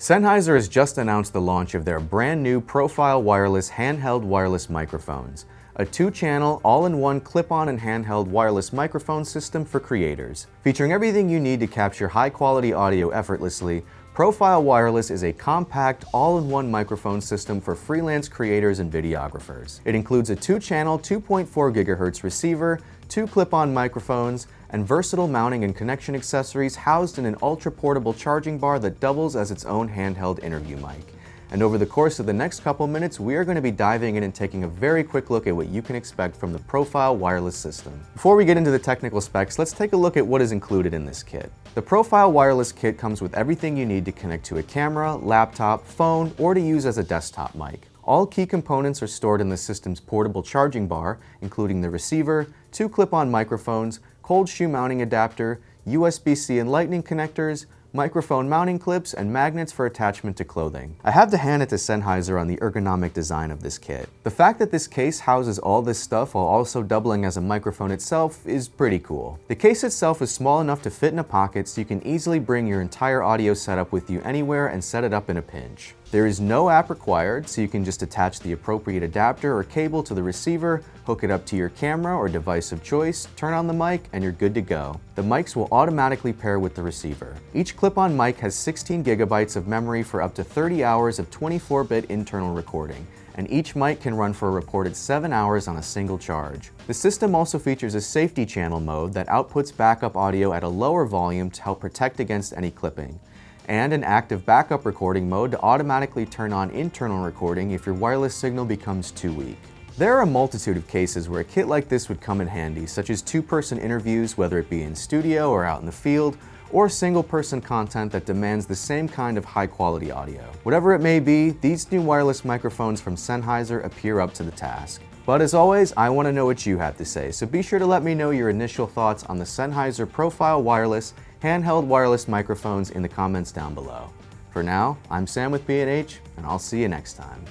Sennheiser has just announced the launch of their brand new profile wireless handheld wireless microphones, a 2-channel, all-in-one clip-on and handheld wireless microphone system for creators. Featuring everything you need to capture high-quality audio effortlessly, Profile Wireless is a compact, all-in-one microphone system for freelance creators and videographers. It includes a 2-channel, 2.4 GHz receiver, 2 clip-on microphones, and versatile mounting and connection accessories housed in an ultra-portable charging bar that doubles as its own handheld interview mic. And over the course of the next couple minutes, we are going to be diving in and taking a very quick look at what you can expect from the Profile Wireless system. Before we get into the technical specs, let's take a look at what is included in this kit. The Profile Wireless kit comes with everything you need to connect to a camera, laptop, phone, or to use as a desktop mic. All key components are stored in the system's portable charging bar, including the receiver, 2 clip-on microphones, cold shoe mounting adapter, USB-C and lightning connectors, microphone mounting clips, and magnets for attachment to clothing. I have to hand it to Sennheiser on the ergonomic design of this kit. The fact that this case houses all this stuff while also doubling as a microphone itself is pretty cool. The case itself is small enough to fit in a pocket, so you can easily bring your entire audio setup with you anywhere and set it up in a pinch. There is no app required, so you can just attach the appropriate adapter or cable to the receiver, hook it up to your camera or device of choice, turn on the mic, and you're good to go. The mics will automatically pair with the receiver. Each clip-on mic has 16 GB of memory for up to 30 hours of 24-bit internal recording, and each mic can run for a reported 7 hours on a single charge. The system also features a safety channel mode that outputs backup audio at a lower volume to help protect against any clipping, and an active backup recording mode to automatically turn on internal recording if your wireless signal becomes too weak. There are a multitude of cases where a kit like this would come in handy, such as 2-person interviews, whether it be in studio or out in the field, or single-person content that demands the same kind of high-quality audio. Whatever it may be, these new wireless microphones from Sennheiser appear up to the task. But as always, I want to know what you have to say, so be sure to let me know your initial thoughts on the Sennheiser Profile Wireless handheld wireless microphones in the comments down below. For now, I'm Sam with B&H, and I'll see you next time.